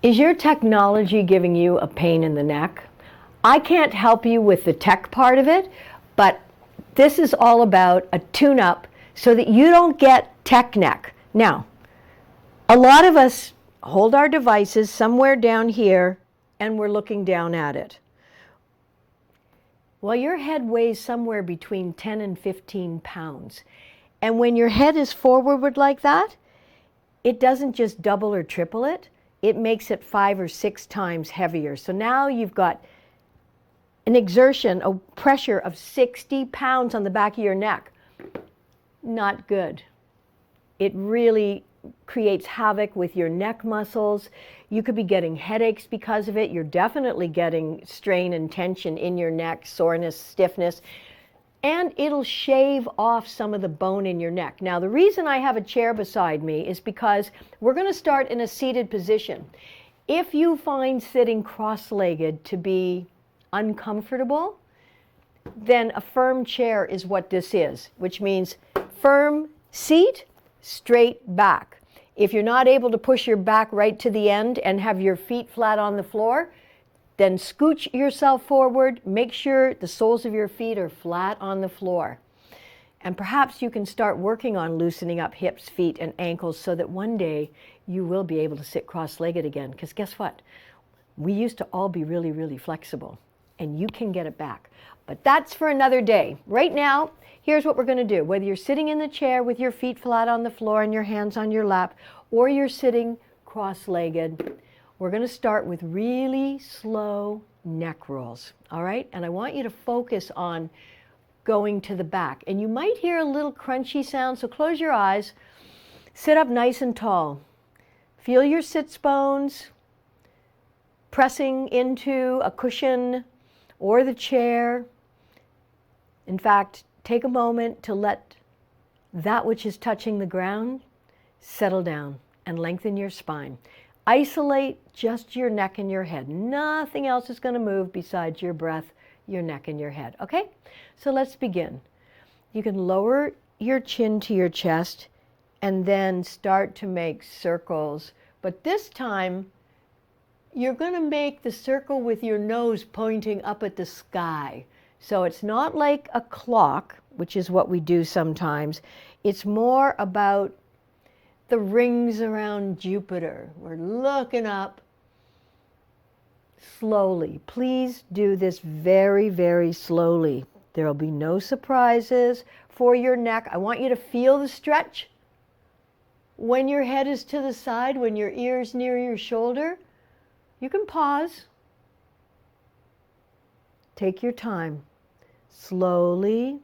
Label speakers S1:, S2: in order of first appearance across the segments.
S1: Is your technology giving you a pain in the neck? I can't help you with the tech part of it, but this is all about a tune-up so that you don't get tech neck. Now, a lot of us hold our devices somewhere down here and we're looking down at it. Well, your head weighs somewhere between 10 and 15 pounds. And when your head is forward like that, it doesn't just double or triple it. It makes it 5 or 6 times heavier. So now you've got an exertion, a pressure of 60 pounds on the back of your neck. Not good. It really creates havoc with your neck muscles. You could be getting headaches because of it. You're definitely getting strain and tension in your neck, soreness, stiffness, and it'll shave off some of the bone in your neck. Now, the reason I have a chair beside me is because we're going to start in a seated position. If you find sitting cross-legged to be uncomfortable, then a firm chair is what this is, which means firm seat, straight back. If you're not able to push your back right to the end and have your feet flat on the floor, then scooch yourself forward, make sure the soles of your feet are flat on the floor. And perhaps you can start working on loosening up hips, feet, and ankles so that one day you will be able to sit cross-legged again. Because guess what? We used to all be really, really flexible, and you can get it back. But that's for another day. Right now, here's what we're going to do. Whether you're sitting in the chair with your feet flat on the floor and your hands on your lap, or you're sitting cross-legged, we're going to start with really slow neck rolls, all right? And I want you to focus on going to the back. And you might hear a little crunchy sound, so close your eyes. Sit up nice and tall. Feel your sits bones pressing into a cushion or the chair. In fact, take a moment to let that which is touching the ground settle down and lengthen your spine. Isolate just your neck and your head. Nothing else is going to move besides your breath, your neck, and your head. Okay? So let's begin. You can lower your chin to your chest and then start to make circles. But this time, you're going to make the circle with your nose pointing up at the sky. So it's not like a clock, which is what we do sometimes. It's more about the rings around Jupiter. We're looking up slowly. Please do this very, very slowly. There will be no surprises for your neck. I want you to feel the stretch when your head is to the side, when your ear's near your shoulder. You can pause. Take your time. Slowly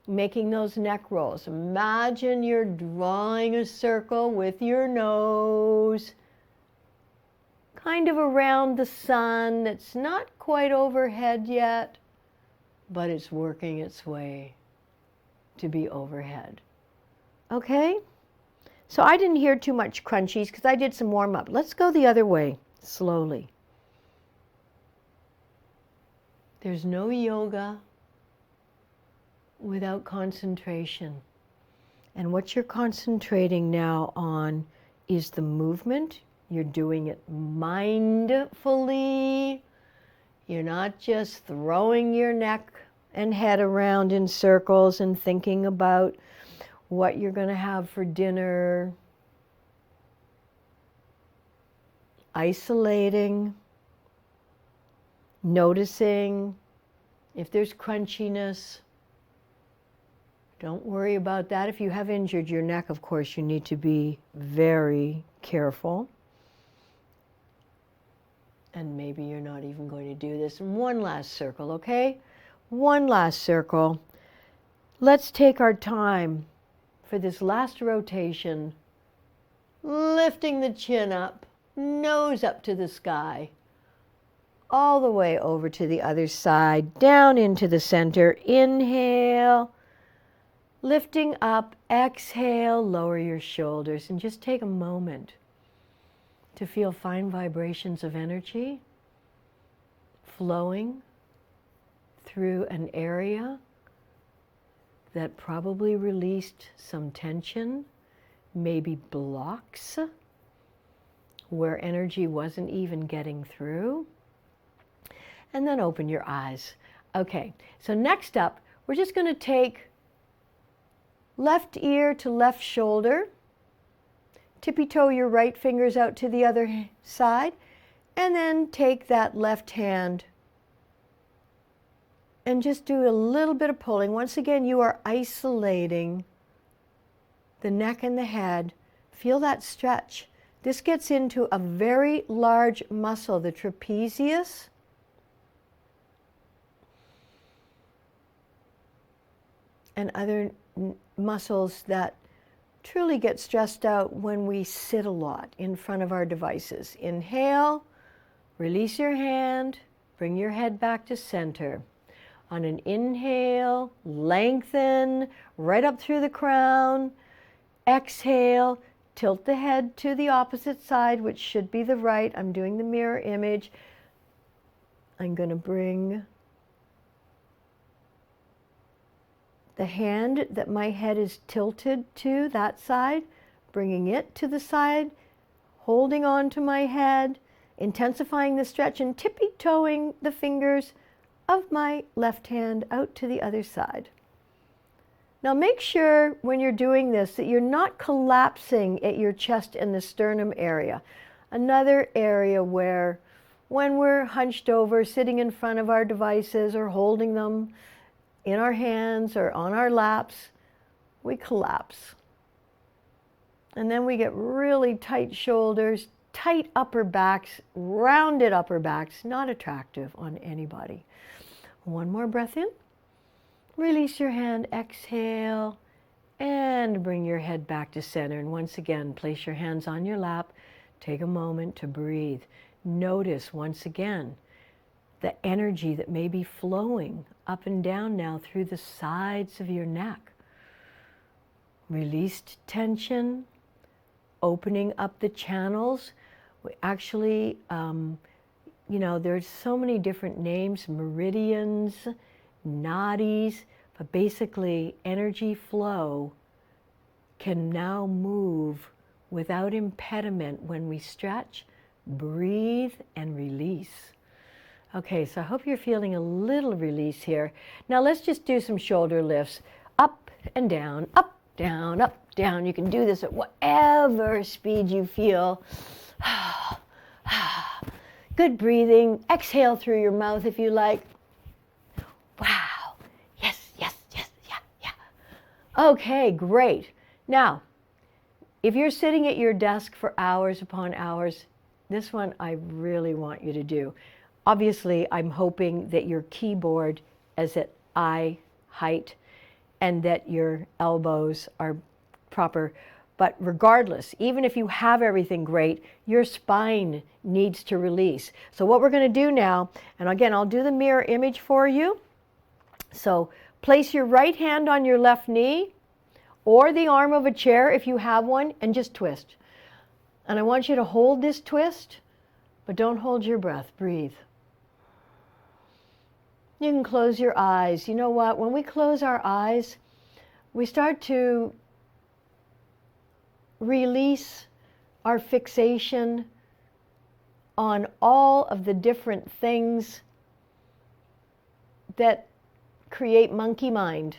S1: making those neck rolls. Imagine you're drawing a circle with your nose, kind of around the sun that's not quite overhead yet, but it's working its way to be overhead. Okay? So I didn't hear too much crunchies because I did some warm up. Let's go the other way, slowly. There's no yoga without concentration. And what you're concentrating now on is the movement. You're doing it mindfully. You're not just throwing your neck and head around in circles and thinking about what you're going to have for dinner. Isolating, noticing if there's crunchiness. Don't worry about that. If you have injured your neck, of course, you need to be very careful. And maybe you're not even going to do this. One last circle, okay? One last circle. Let's take our time for this last rotation, lifting the chin up, nose up to the sky, all the way over to the other side, down into the center. Inhale. Lifting up, exhale, lower your shoulders, and just take a moment to feel fine vibrations of energy flowing through an area that probably released some tension maybe blocks where energy wasn't even getting through. And then open your eyes. Okay, so next up, we're just going to take left ear to left shoulder, tippy-toe your right fingers out to the other side, and then take that left hand and just do a little bit of pulling. Once again, you are isolating the neck and the head. Feel that stretch. This gets into a very large muscle, the trapezius. And other muscles that truly get stressed out when we sit a lot in front of our devices. Inhale, release your hand, bring your head back to center. On an inhale, lengthen right up through the crown. Exhale, tilt the head to the opposite side, which should be the right. I'm doing the mirror image. I'm going to bring the hand that my head is tilted to, that side, bringing it to the side, holding on to my head, intensifying the stretch, and tippy-toeing the fingers of my left hand out to the other side. Now make sure when you're doing this that you're not collapsing at your chest and the sternum area. Another area where when we're hunched over, sitting in front of our devices or holding them in our hands or on our laps, we collapse. And then we get really tight shoulders, tight upper backs, rounded upper backs, not attractive on anybody. One more breath in. Release your hand, exhale, and bring your head back to center. And once again, place your hands on your lap. Take a moment to breathe. Notice once again the energy that may be flowing up and down now through the sides of your neck. Released tension, opening up the channels. We actually, there's so many different names, meridians, nadis, but basically energy flow can now move without impediment when we stretch, breathe, and release. Okay, so I hope you're feeling a little release here. Now let's just do some shoulder lifts. Up and down, up, down, up, down. You can do this at whatever speed you feel. Good breathing. Exhale through your mouth if you like. Wow. Yes, yes, yes, yeah, yeah. Okay, great. Now, if you're sitting at your desk for hours upon hours, this one I really want you to do. Obviously, I'm hoping that your keyboard is at eye height and that your elbows are proper. But regardless, even if you have everything great, your spine needs to release. So what we're going to do now, and again, I'll do the mirror image for you. So place your right hand on your left knee or the arm of a chair if you have one, and just twist. And I want you to hold this twist, but don't hold your breath. Breathe. You can close your eyes. You know what? When we close our eyes, we start to release our fixation on all of the different things that create monkey mind.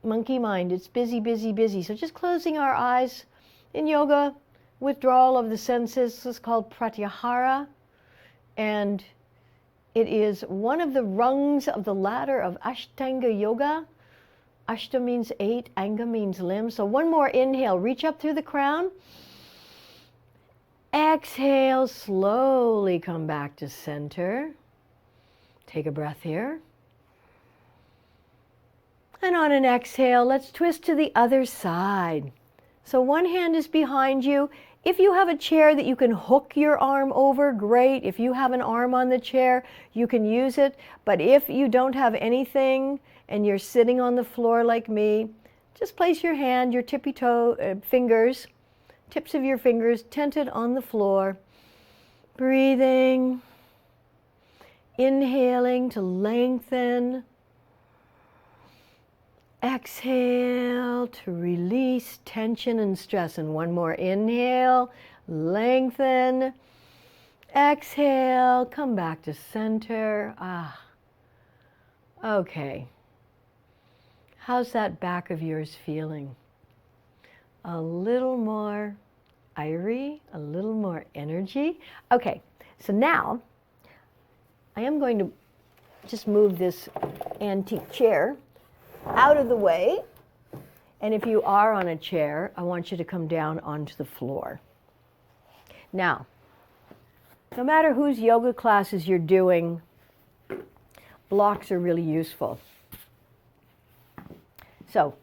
S1: Monkey mind, it's busy, busy, busy. So just closing our eyes. In yoga, withdrawal of the senses is called pratyahara, and it is one of the rungs of the ladder of Ashtanga yoga. Ashta means 8, Anga means limb. So one more inhale, reach up through the crown. Exhale, slowly come back to center. Take a breath here. And on an exhale, let's twist to the other side. So one hand is behind you. If you have a chair that you can hook your arm over, great. If you have an arm on the chair, you can use it. But if you don't have anything and you're sitting on the floor like me, just place your hand, your tippy toe fingers, tips of your fingers tented on the floor. Breathing, inhaling to lengthen. Exhale to release tension and stress. And one more inhale, lengthen. Exhale, come back to center. Ah, okay. How's that back of yours feeling? A little more irie, a little more energy. Okay, so now I am going to just move this antique chair out of the way. And if you are on a chair, I want you to come down onto the floor. Now, no matter whose yoga classes you're doing, blocks are really useful. So,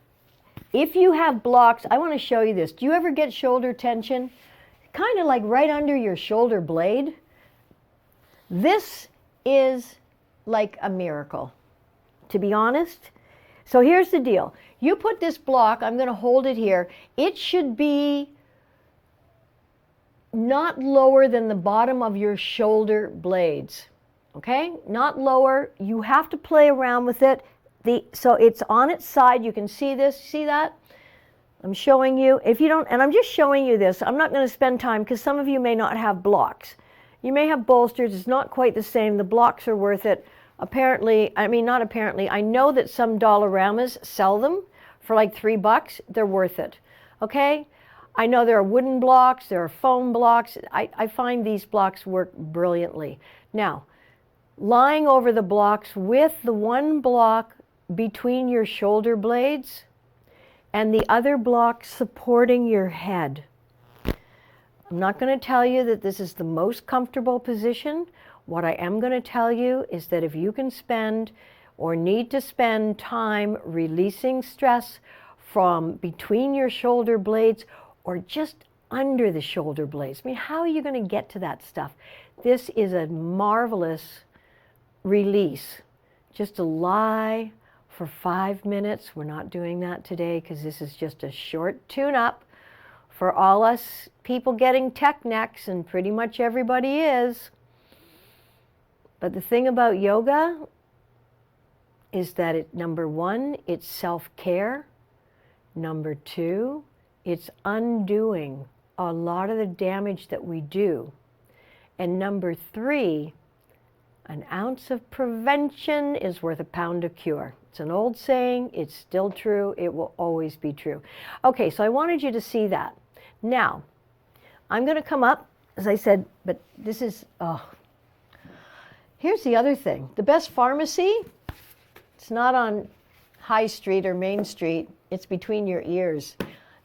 S1: if you have blocks, I want to show you this. Do you ever get shoulder tension? Kind of like right under your shoulder blade. This is like a miracle, to be honest. So here's the deal. You put this block, I'm going to hold it here. It should be not lower than the bottom of your shoulder blades. Okay? Not lower. You have to play around with it. So it's on its side. You can see this. See that? I'm showing you. If you don't, and I'm just showing you this. I'm not going to spend time because some of you may not have blocks. You may have bolsters. It's not quite the same. The blocks are worth it. Apparently, I mean, not apparently, I know that some Dollaramas sell them for like $3. They're worth it. Okay? I know there are wooden blocks, there are foam blocks. I find these blocks work brilliantly. Now, lying over the blocks with the one block between your shoulder blades and the other block supporting your head. I'm not going to tell you that this is the most comfortable position. What I am going to tell you is that if you can spend or need to spend time releasing stress from between your shoulder blades or just under the shoulder blades. I mean, how are you going to get to that stuff? This is a marvelous release. Just to lie for 5 minutes. We're not doing that today because this is just a short tune-up for all us people getting tech necks, and pretty much everybody is. But the thing about yoga is that number one, it's self-care. Number two, it's undoing a lot of the damage that we do. And number three, an ounce of prevention is worth a pound of cure. It's an old saying. It's still true. It will always be true. Okay, so I wanted you to see that. Now, I'm going to come up, as I said, but this is, here's the other thing. The best pharmacy, it's not on High Street or Main Street. It's between your ears.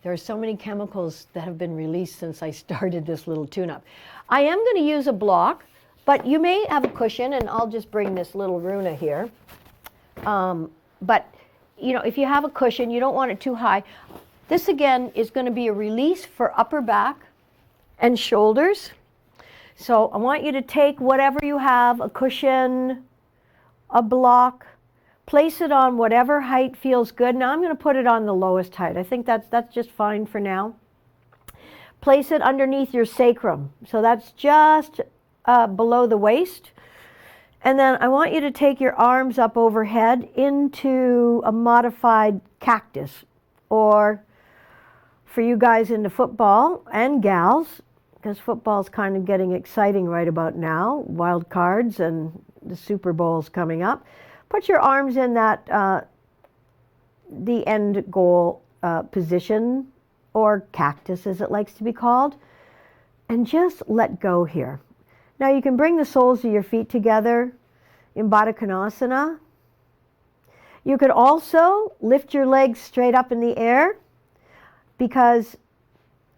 S1: There are so many chemicals that have been released since I started this little tune-up. I am going to use a block, but you may have a cushion, and I'll just bring this little Runa here. But, you know, if you have a cushion, you don't want it too high. This, again, is going to be a release for upper back and shoulders. So I want you to take whatever you have, a cushion, a block, place it on whatever height feels good. Now I'm going to put it on the lowest height. I think that's just fine for now. Place it underneath your sacrum. So that's just below the waist. And then I want you to take your arms up overhead into a modified cactus. Or for you guys into football and gals, because football's kind of getting exciting right about now, wild cards and the Super Bowl's coming up. Put your arms in that, the end goal position, or cactus as it likes to be called, and just let go here. Now you can bring the soles of your feet together in Baddha Konasana. You could also lift your legs straight up in the air, because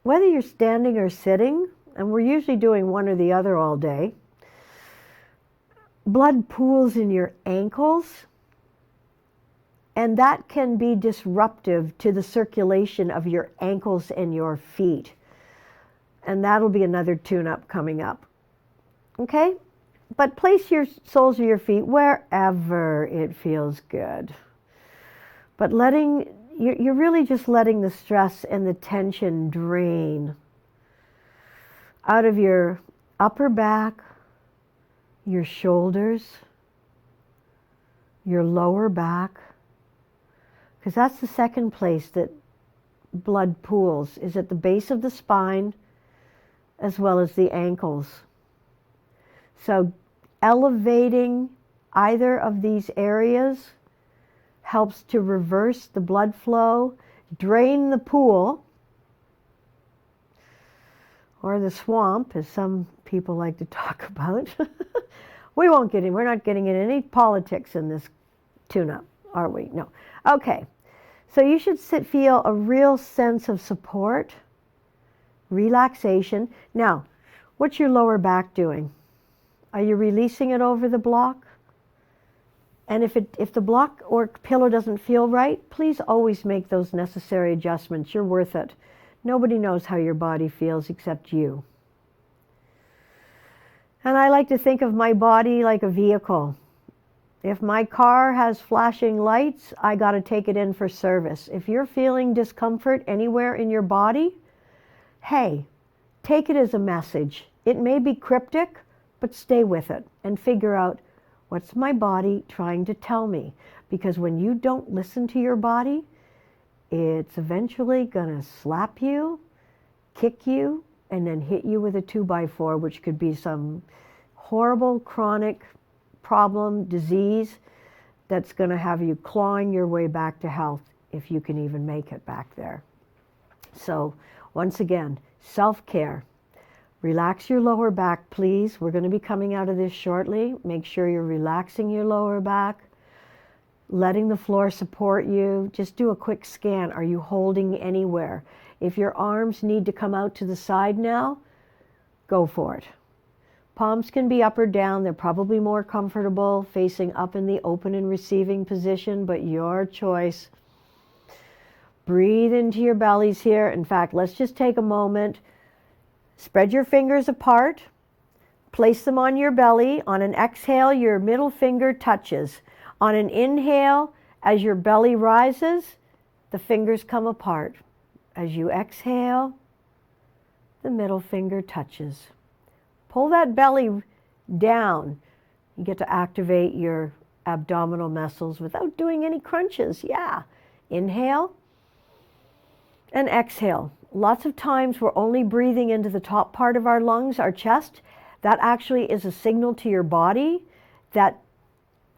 S1: whether you're standing or sitting, and we're usually doing one or the other all day, blood pools in your ankles, and that can be disruptive to the circulation of your ankles and your feet. And that'll be another tune-up coming up. Okay? But place your soles of your feet wherever it feels good. But you're really just letting the stress and the tension drain out of your upper back, your shoulders, your lower back, because that's the second place that blood pools, is at the base of the spine as well as the ankles. So elevating either of these areas helps to reverse the blood flow, drain the pool, or the swamp, as some people like to talk about. We're not getting into any politics in this tune-up, are we? No. Okay. So you should feel a real sense of support, relaxation. Now, what's your lower back doing? Are you releasing it over the block? And if the block or pillow doesn't feel right, please always make those necessary adjustments. You're worth it. Nobody knows how your body feels except you. And I like to think of my body like a vehicle. If my car has flashing lights, I got to take it in for service. If you're feeling discomfort anywhere in your body, hey, take it as a message. It may be cryptic, but stay with it and figure out, what's my body trying to tell me? Because when you don't listen to your body, it's eventually going to slap you, kick you, and then hit you with a 2x4, which could be some horrible chronic problem, disease, that's going to have you clawing your way back to health, if you can even make it back there. So once again, self-care. Relax your lower back, please. We're going to be coming out of this shortly. Make sure you're relaxing your lower back, letting the floor support you. Just do a quick scan. Are you holding anywhere? If your arms need to come out to the side now, go for it. Palms can be up or down. They're probably more comfortable facing up in the open and receiving position, but your choice. Breathe into your bellies here. In fact, let's just take a moment. Spread your fingers apart. Place them on your belly. On an exhale, your middle finger touches. On an inhale, as your belly rises, the fingers come apart. As you exhale, the middle finger touches. Pull that belly down. You get to activate your abdominal muscles without doing any crunches. Yeah. Inhale and exhale. Lots of times we're only breathing into the top part of our lungs, our chest. That actually is a signal to your body that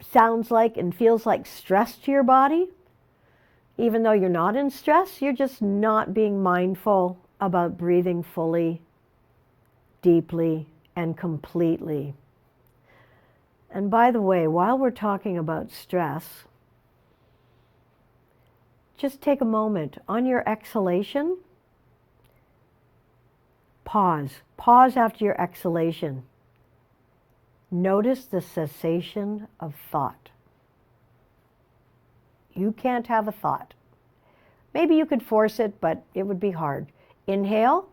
S1: sounds like and feels like stress to your body. Even though you're not in stress, you're just not being mindful about breathing fully, deeply, and completely. And by the way, while we're talking about stress, just take a moment. On your exhalation, pause. Pause after your exhalation. Notice the cessation of thought. You can't have a thought. Maybe you could force it, but it would be hard. Inhale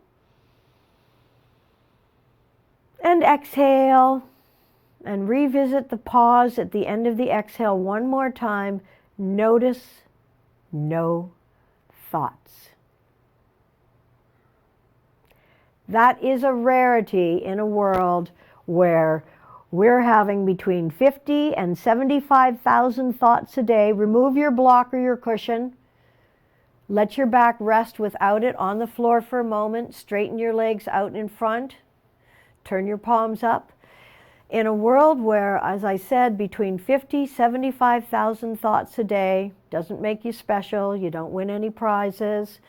S1: and exhale, and revisit the pause at the end of the exhale one more time. Notice no thoughts. That is a rarity in a world where we're having between 50 and 75,000 thoughts a day. Remove your block or your cushion. Let your back rest without it on the floor for a moment. Straighten your legs out in front. Turn your palms up. In a world where, as I said, between 50, 75,000 thoughts a day, doesn't make you special, you don't win any prizes.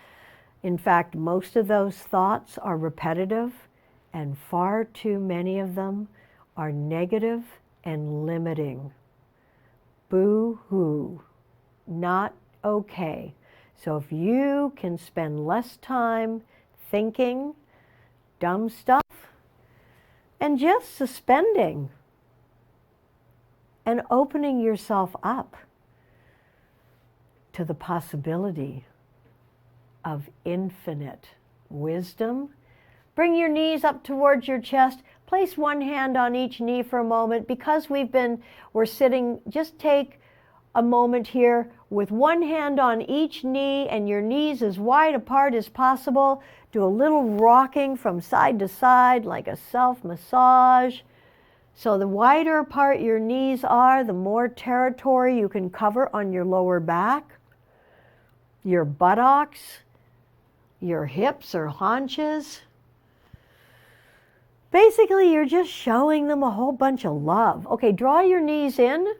S1: In fact, most of those thoughts are repetitive, and far too many of them are negative and limiting. Boo-hoo. Not okay. So if you can spend less time thinking dumb stuff and just suspending and opening yourself up to the possibility of infinite wisdom, bring your knees up towards your chest. Place one hand on each knee for a moment. Because we're sitting, just take a moment here with one hand on each knee and your knees as wide apart as possible. Do a little rocking from side to side like a self-massage. So the wider apart your knees are, the more territory you can cover on your lower back. your buttocks, your hips or haunches. Basically, you're just showing them a whole bunch of love. Okay, draw your knees in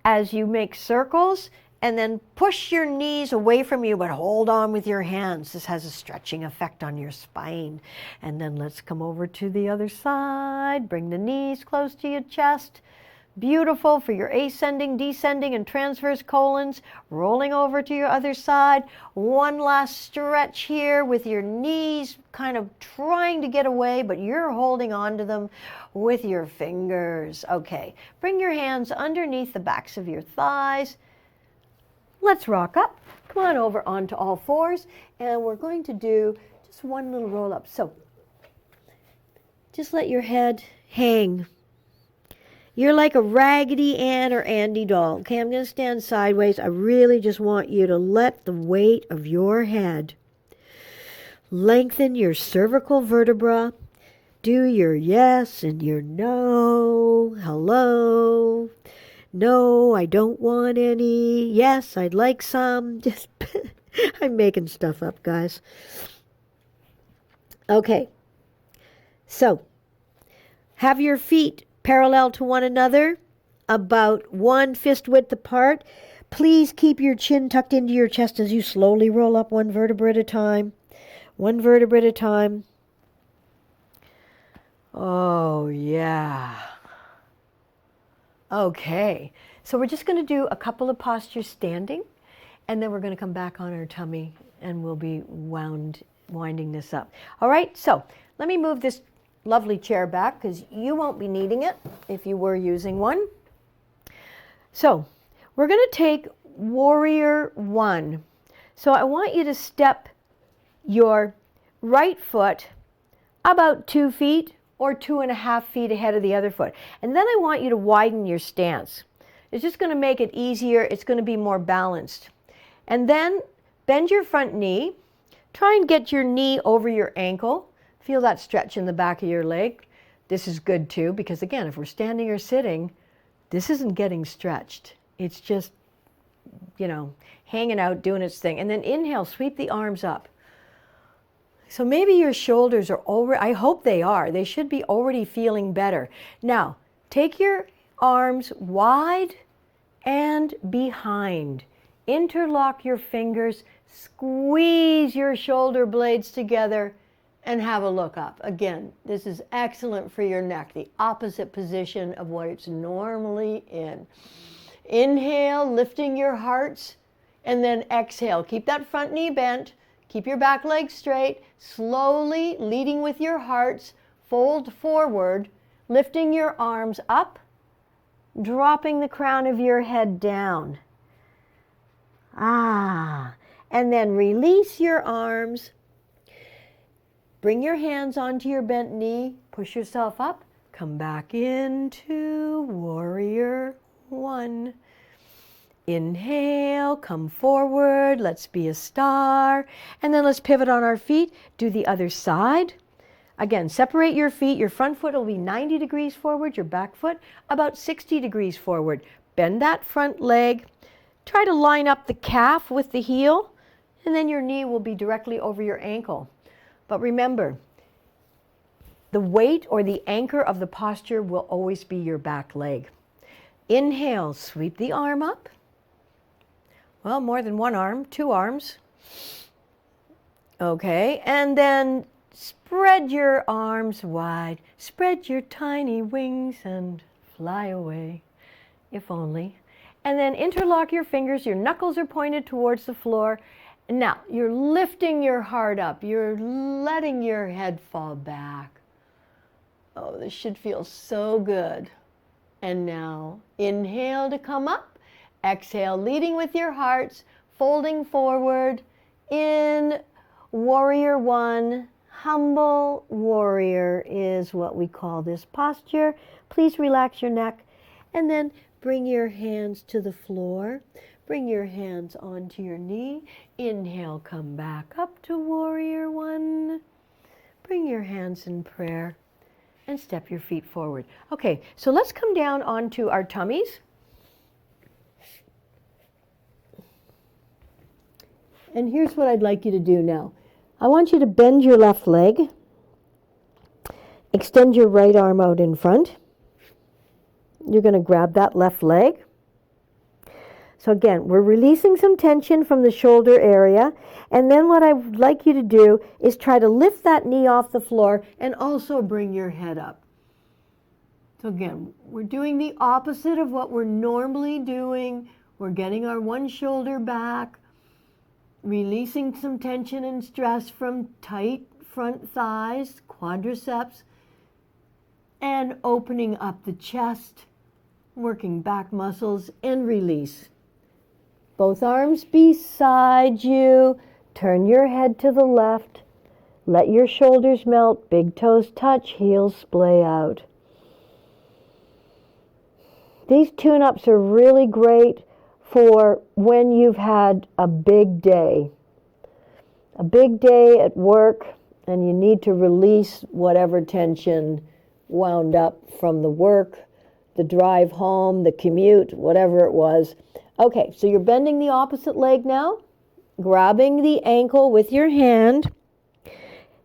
S1: as you make circles, and then push your knees away from you, but hold on with your hands. This has a stretching effect on your spine. And then let's come over to the other side. Bring the knees close to your chest. Beautiful for your ascending, descending, and transverse colons. Rolling over to your other side. One last stretch here with your knees kind of trying to get away, but you're holding on to them with your fingers. Okay, bring your hands underneath the backs of your thighs. Let's rock up. Come on over onto all fours, and we're going to do just one little roll up. So just let your head hang. You're like a Raggedy Ann or Andy doll. Okay, I'm going to stand sideways. I really just want you to let the weight of your head lengthen your cervical vertebra. Do your yes and your no. Hello. No, I don't want any. Yes, I'd like some. Just I'm making stuff up, guys. Okay. So, have your feet parallel to one another, about 1 fist width apart. Please keep your chin tucked into your chest as you slowly roll up one vertebra at a time. One vertebra at a time. Oh, yeah. Okay, so we're just going to do a couple of postures standing, and then we're going to come back on our tummy, and we'll be winding this up. All right, so let me move this lovely chair back because you won't be needing it if you were using one. So we're going to take warrior one. So I want you to step your right foot about 2 feet or 2.5 feet ahead of the other foot. And then I want you to widen your stance. It's just going to make it easier. It's going to be more balanced. And then bend your front knee. Try and get your knee over your ankle. Feel that stretch in the back of your leg. This is good too, because again, if we're standing or sitting, this isn't getting stretched. It's just, you know, hanging out, doing its thing. And then inhale, sweep the arms up. So maybe your shoulders are already, I hope they are. They should be already feeling better. Now, take your arms wide and behind. Interlock your fingers, squeeze your shoulder blades together, and have a look up. Again, this is excellent for your neck, the opposite position of what it's normally in. Inhale, lifting your hearts, and then exhale. Keep that front knee bent. Keep your back leg straight. Slowly, leading with your hearts, fold forward, lifting your arms up, dropping the crown of your head down. And then release your arms. Bring your hands onto your bent knee, push yourself up, come back into warrior one. Inhale, come forward, let's be a star, and then let's pivot on our feet, do the other side. Again, separate your feet, your front foot will be 90 degrees forward, your back foot about 60 degrees forward. Bend that front leg, try to line up the calf with the heel, and then your knee will be directly over your ankle. But remember, the weight or the anchor of the posture will always be your back leg. Inhale, sweep the arm up. Well, more than one arm, 2 arms. Okay, and then spread your arms wide. Spread your tiny wings and fly away, if only. And then interlock your fingers. Your knuckles are pointed towards the floor. Now, you're lifting your heart up. You're letting your head fall back. Oh, this should feel so good. And now, inhale to come up. Exhale, leading with your hearts, folding forward in warrior one. Humble warrior is what we call this posture. Please relax your neck and then bring your hands to the floor. Bring your hands onto your knee. Inhale, come back up to warrior one. Bring your hands in prayer and step your feet forward. Okay, so let's come down onto our tummies. And here's what I'd like you to do now. I want you to bend your left leg, extend your right arm out in front. You're going to grab that left leg. So again, we're releasing some tension from the shoulder area. And then what I would like you to do is try to lift that knee off the floor and also bring your head up. So again, we're doing the opposite of what we're normally doing. We're getting our one shoulder back, releasing some tension and stress from tight front thighs, quadriceps, and opening up the chest, working back muscles, and release. Both arms beside you. Turn your head to the left. Let your shoulders melt. Big toes touch. Heels splay out. These tune-ups are really great for when you've had a big day. A big day at work, and you need to release whatever tension wound up from the work, the drive home, the commute, whatever it was. Okay, so you're bending the opposite leg now, grabbing the ankle with your hand.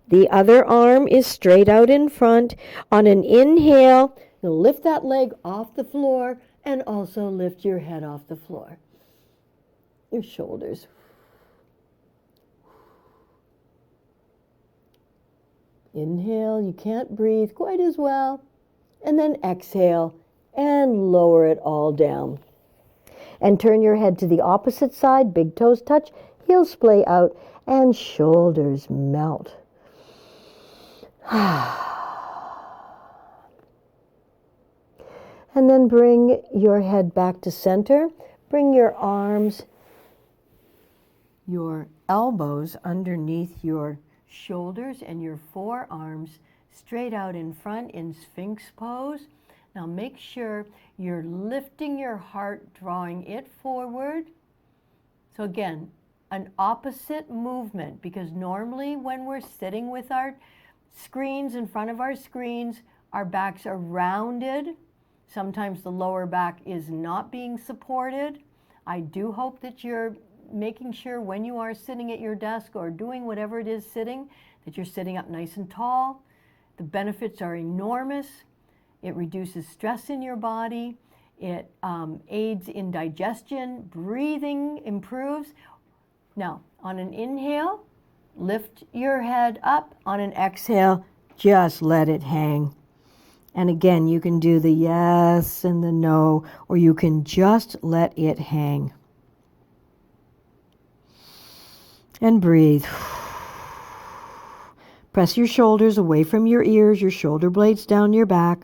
S1: The other arm is straight out in front. On an inhale, you'll lift that leg off the floor and also lift your head off the floor. Your shoulders. Inhale, you can't breathe quite as well. And then exhale and lower it all down. And turn your head to the opposite side, big toes touch, heels splay out, and shoulders melt. And then bring your head back to center. Bring your arms, your elbows underneath your shoulders and your forearms straight out in front in Sphinx pose. Now make sure you're lifting your heart, drawing it forward. So again, an opposite movement, because normally when we're sitting with our screens in front of our screens, our backs are rounded. Sometimes the lower back is not being supported. I do hope that you're making sure when you are sitting at your desk or doing whatever it is sitting, that you're sitting up nice and tall. The benefits are enormous. It reduces stress in your body. It aids in digestion. Breathing improves. Now, on an inhale, lift your head up. On an exhale, just let it hang. And again, you can do the yes and the no, or you can just let it hang. And breathe. Press your shoulders away from your ears, your shoulder blades down your back.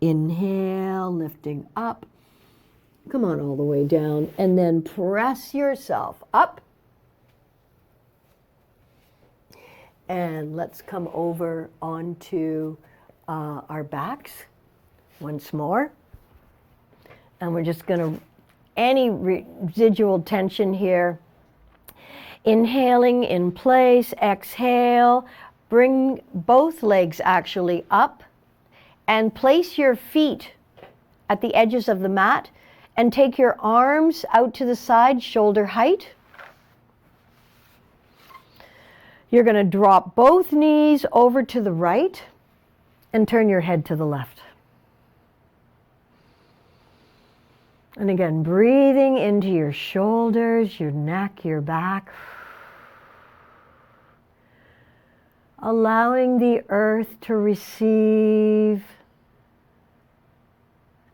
S1: Inhale, lifting up. Come on all the way down. And then press yourself up. And let's come over onto our backs once more. And we're just going to, any residual tension here. Inhaling in place, exhale. Bring both legs actually up. And place your feet at the edges of the mat and take your arms out to the side, shoulder height. You're going to drop both knees over to the right and turn your head to the left. And again, breathing into your shoulders, your neck, your back. Allowing the earth to receive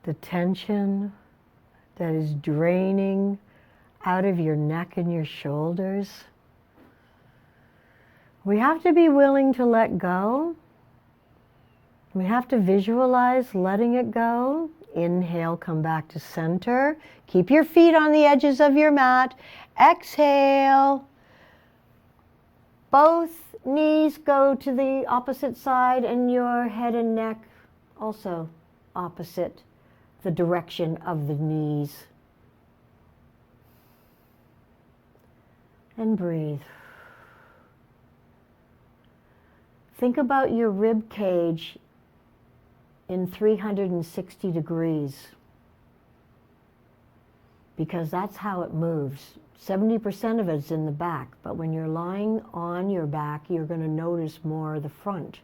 S1: the tension that is draining out of your neck and your shoulders. We have to be willing to let go. We have to visualize letting it go. Inhale, come back to center. Keep your feet on the edges of your mat. Exhale. Both knees go to the opposite side and your head and neck also opposite the direction of the knees. And breathe. Think about your rib cage in 360 degrees. because that's how it moves. 70% of it's in the back, but when you're lying on your back, you're going to notice more of the front.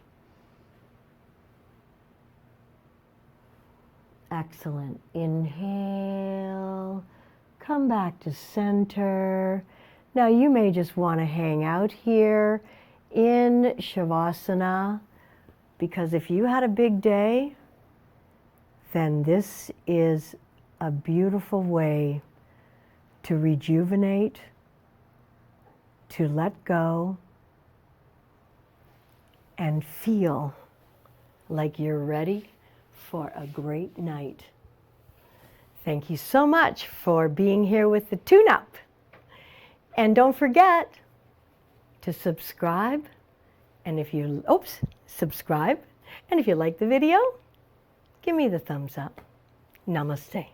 S1: Excellent. Inhale, come back to center. Now you may just want to hang out here in Shavasana, because if you had a big day, then this is a beautiful way to rejuvenate, to let go, and feel like you're ready for a great night. Thank you so much for being here with the Tuneup. And don't forget to subscribe. And if you, subscribe. And if you like the video, give me the thumbs up. Namaste.